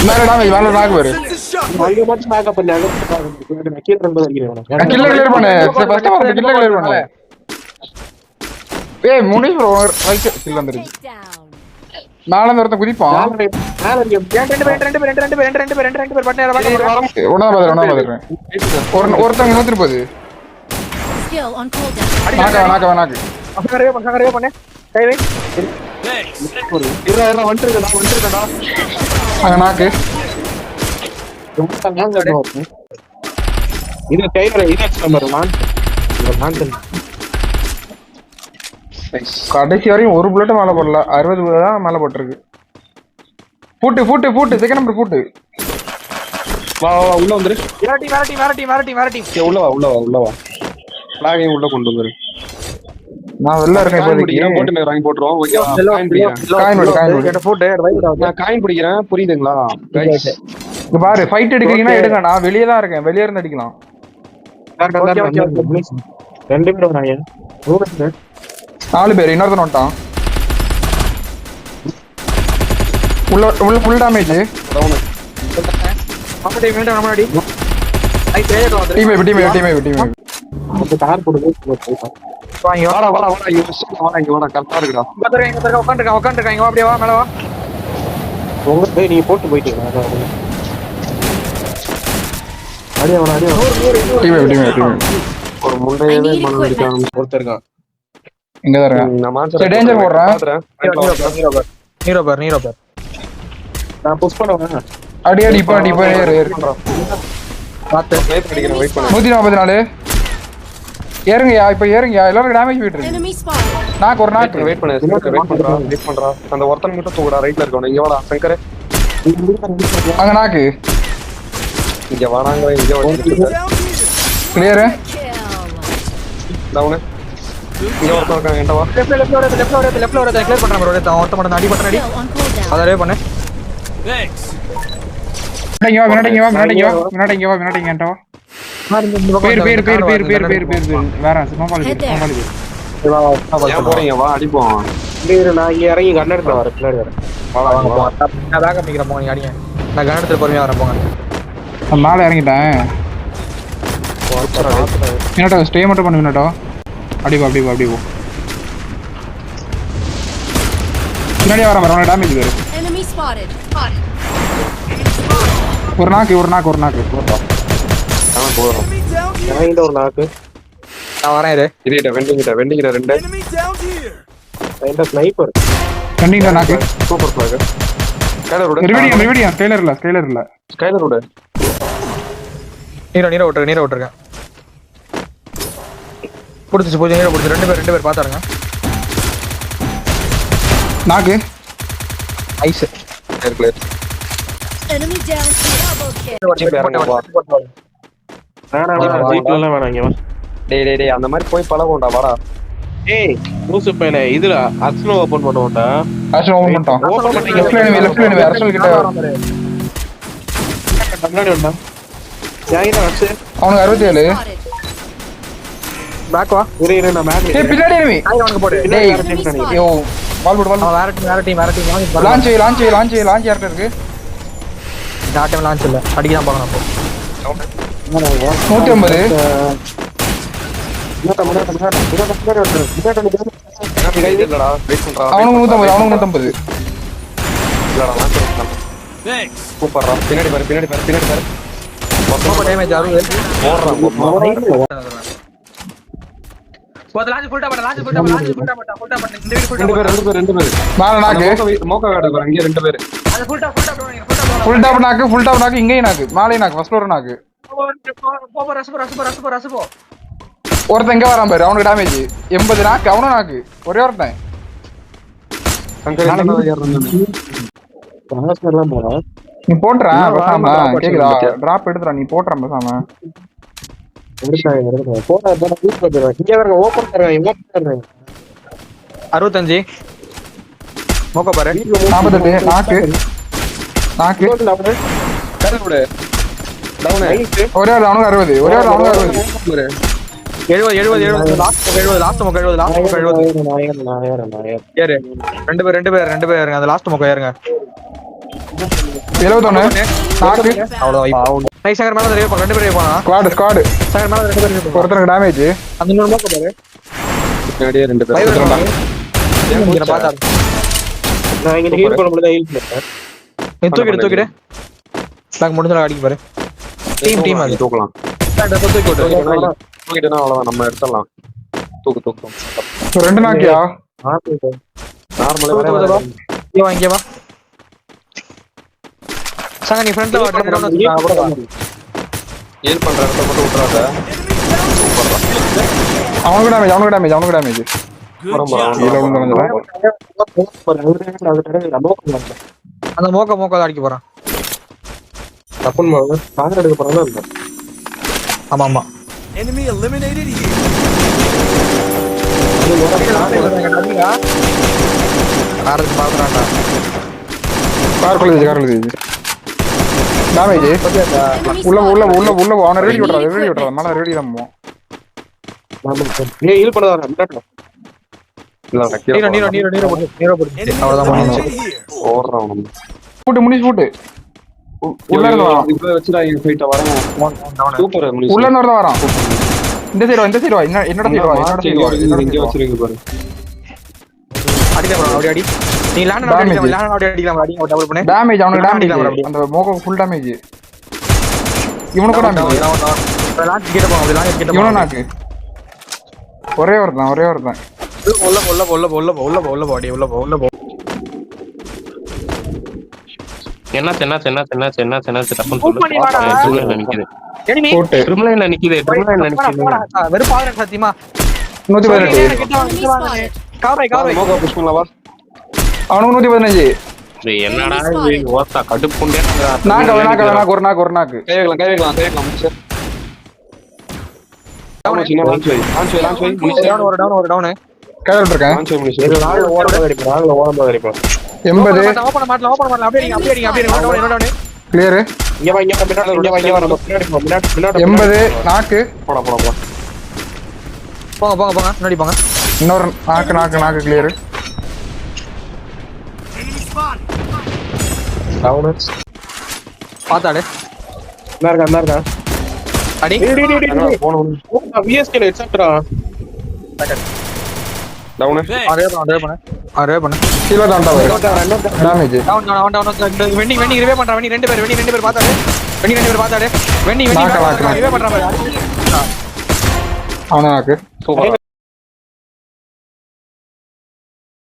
மேல டேமேஜ் மேல நாக்கு பாரு. அங்க மட்டும் பேக்கப் பண்ணி அங்க கீழ ரெண்டு அடிக்கிறேன். கில்ல கிளியர் பண்ணு. ஃபர்ஸ்ட் ஆஃப் கில்ல கிளியர் பண்ணு. ஏய் முனிஸ் ப்ரோ ரைட் கில் வந்துருச்சு. மேல இருந்து ஒருத்தன் குதிப்பான். மேல ரெண்டு பேர் பட்டேற வாங்க. ஒண்ணா பாத்துறேன். ஒருத்தன் 130. Skill on cooldown. நாக்கு. பசங்கரே பண்ணு. கை வை. இறா வந்துட்டடா. அங்க நாக்கு. இது டைலர் நம்பர் 1. கடைசி வரையும் ஒரு புல்லட் மேல போடல. 60 தான் மேல போட்டுருக்கு. பூட்டு செகண்ட் நம்பர் பூட்டு. வா உள்ள வந்துரு. மிரட்டி. உள்ள வா. ஃபிளாகையும் உள்ள கொண்டு வந்துரு. நான் வெளில இருக்கேன் இப்போதைக்கு. போட்டு ரேங்க் போட்றோம். ஓகே. காயின் கேட்ட போட்டு நான் காயின் பிடிக்கிறேன். புரியுதுங்களா? गाइस இங்க பாரு ஃபைட் எடுக்கிறீங்கன்னா எடுங்க. நான் வெளிய தான் இருக்கேன். வெளிய இருந்து அடிக்கலாம். ரெண்டு பேர் வராங்க. 4 பேர். இன்னொருத்தன் வந்துட்டான். உள்ள ஃபுல் டேமேஜ். டவுன். நம்மடி. ஐ பேர் வந்து. டீம். அந்த கார் போடுது. வாடா இங்க வாடா கரெக்ட்டா இருக்குடா. உட்கார்ந்திருக்காங்க அப்படியே வா மேல வா. உங்க நீ போட்டு போயிட்டீங்க. அடியே டீம். ஒரு முண்டையவே மண்ண அடிச்சான் ஒருத்தர் இருக்கான். இங்க தான் இருக்கான். நான் மான்சர் டேஞ்சர் போடுறேன். நீரோ பேர். நான் புஷ் பண்ணுவேன். அடி இப்போ ஏறு. பாத்து வெயிட் பண்ணு. 144. ஏறுங்கயா இப்போ ஏறுங்கயா. எல்லாரும் டேமேஜ் போயிட்டு Enemy spotted. நாக்கு ஒரு நாக்கு. வெயிட் பண்றா. அந்த ஒருத்தன் மட்டும் தூக்குடா. ரைட்ல இருக்கவன இங்க வாடா சங்கரே. அங்க நாக்கு. இங்க வாடாங்க. இங்க வந்து கிளியர். டவுன். இங்க ஒருத்தன் இருக்கான். என்ட வா. லெஃப்ட்ல வரத கிளியர் பண்றான் ப்ரோ. ஒருத்தன் மட்டும் அடி பண்றடி. அதரே பண்ணு. முன்னாடி வா. பேர் வேற சும்மாபாலி. ஏன் போறீங்க? வா அடிப்போம். நான் இங்க இறங்கி கன் எடுத்து வரேன். பின்னாடி வரேன். வாங்க. நான் பேக்கப் நிக்கிறேன். போங்க நீங்க அடிங்க. நான் கன் எடுத்து பொறுமையா வரேன். போங்க. நான் மேல இறங்கிட்டேன். மினட்டோ ஸ்டே மட்டும் பண்ணு. மினட்டோ அப்படி போ. பின்னாடி வரேன். ஒரு டேமேஜ் வேறு. Enemy spotted. ஒரு நாக்கு. இறங்கிட்ட ஒரு நாக்கு. நான் வரேன். இரு வெண்டிங்கிட்ட 2. இந்த ஸ்னைப்பர் கண்டிப்பா நாக்கு. Super flag. ரிவிடியம் ஸ்கைலர் இல்ல. ஸ்கைலர் விடு. நீரோ விட்டுருக்கேன். புடிச்சு நீரோ புடிச்சு. ரெண்டு பேர் பாத்தாருங்க. நாக்கு. ஐஸ். Clear. Enemy down. Double kill. டேய் அந்த மாதிரி போய் பழகும்டா. வாடா. ஏய் லூசு பையல. இதுல அர்சனல் ஓபன் பண்ணுவோம்டா. ஓபன் பண்ணி லெஃப்ட் லைன் அர்சனல் கிட்ட முன்னாடி வந்தா. யாயினா அச்சு. அவனுக்கு 67. பேக் வா. இரு நான் மேக். ஏய் பின்னாடி எனிமி. அவனுக்கு போடு. டேய் யோ பால் போடு. வேற டீம் லான்ச் யார்ட்ட இருக்கு? டாட்டம் லான்ச் இல்ல. அடிக்க தான் பார்க்கணும். அப்போ 150. அவனுக்கு 150. சூப்பர்ரா. பின்னாடி பாரு. மொத்தமா டேமேஜ் ஆகுது. ரெண்டு பேர். மேல நாக்கு. மோக்கா கார்டு இங்க 2 பேர். ஃபுல் டாப் நாக்கு. இங்கேயும் நாக்கு. மேலே நாக்கு. ஃபர்ஸ்ட் ஃப்ளோர் நாக்கு. ஒருத்தன் இங்க வரான் பாரு. அவனுக்கு டேமேஜ் 80 நாக்கு. அவனும் நாக்கு. ஒரே ஒருத்தன். நீ போட்றா பேசாம. கேக்குதா? டிராப் எடுத்துறா. நீ போட்றா பேசாம. இங்க வரங்க. ஓபன் பண்றாங்க. 65 மோக்கா பாரு. 48 நாக்கு. டவுன். ஒரே அவனுக்கு 60. 70 லாஸ்ட் மொக்க 70 நான் ஏறேன். ஏறு ரெண்டு பேர் ஏறுங்க அந்த லாஸ்ட் மொக்க ஏறுங்க 71 நாக்கு அவ்வளவுதான் நைஸ் சங்கர் மேல ரெடி பண்ணு ரெண்டு பேர் போனா ஸ்குவாட் சங்கர் மேல ரெண்டு பேர் ஒருத்தருக்கு டேமேஜ் அந்த இன்னொரு மொக்க பாரு பின்னாடியே 2 பேர். இங்க பாத்தா நான் இங்க ஹீல் பண்ண முடியல ஹீல் பண்ணேன். நீ தூக்கிடு லாக் முடிஞ்சா அடிக்க பாரு டீம் அது தூக்கலாம். தூக்கி விட்டு தூக்கிட்டேன்னா அவ்வளவுதான் நம்ம எடுத்துடலாம். தூக்கு. ரெண்டு நாக்கியா நார்மலா இங்க வா சங்க நீ ஃப்ரண்ட்ல வா ஹீல் பண்ற இடத்த மட்டும் விட்டுறாத. அவனுக்கு டேமேஜ் கீழ விழுந்து அந்த மோக்க அடிக்க போறான் தப்புன்னு கார் எடுக்க போறாங்க இல்ல. ஆமா Enemy eliminated here. காருக்கு பாக்குறான்டா கார் கொள்ளுது டேமேஜ் உள்ள அவனை ரெடி விட்றாத மேல ரெடி நம்ம நீ ஹீல் பண்ண வர இல்ல நீரோ போடு அவ்வளவுதான் Eliminated here. ஓடுறான் நம்ம. போட்டு முனிஸ் போட்டு உள்ள இருந்து வரான் இப்ப வச்சுடா இங்க போயிட்ட வரேன். சூப்பர் முனிஸ். உள்ள இருந்து வரான் இந்த சைடு வா என்னோட சைடு வா இங்க வச்சிருங்க பாரு. அடிக்க போறோம் அப்படி அடி நீ லேண்ட் அடிக்கலாம் அடி டபுள் பண்ணு டேமேஜ் அவனுக்கு டேமேஜ் அந்த மோக ஃபுல் டேமேஜ் இவனுக்கு டேமேஜ் லாண்ட் கிட்ட போ அப்படி லாண்ட் கிட்ட இவனும் நாக்கு ஒரே ஒருத்தன் உள்ள போ என்னாச்சு தப்புன்னு Move பண்ணி வாடா. சொல்லு ட்ரிபிள் நிக்குது எனிமி போட்டு ட்ரிபிள் நிக்குது வெறும் பாருங்க சத்தியமா 118 கிட்ட வாங்க காவை மோகா புஷ் பண்ணலவா? அவனுக்கு 115 என்னடா இது ஓஸ்தா கடுப்புண்டே நாக்கு ஒரு நாக்கு கை வைக்கலாம் முடிச்சு. சின்ன லான்ச் வை முடிச்சு. ஒரு டவுன் கையில விட்டுருக்கேன் லான்ச் வை முடிச்சு. ஓரமா அடிப்பா. 80 ஓபன் பண்ணல அப்படியே டவுன் கிளியர் இங்க வா நம்ம பின்னாடி 80 நாக்கு போடா. போங்க முன்னாடி போங்க இன்னொரு நாக்கு கிளியர் Enemy spotted. டவுன். பாத்தாடு இருக்கா. அடி போணும். விஎஸ்கே எக்ஸப்ட்ரா. டவுன். அரே பண்ணு கீழ தாண்டா டேமேஜ் டவுன் வெண்டி ரிவே பண்றான் ரெண்டு பேர் பாத்தாடு வெண்டி நாக்கு. ரிவே பண்றான் அவன நாக்கு சூப்பர்.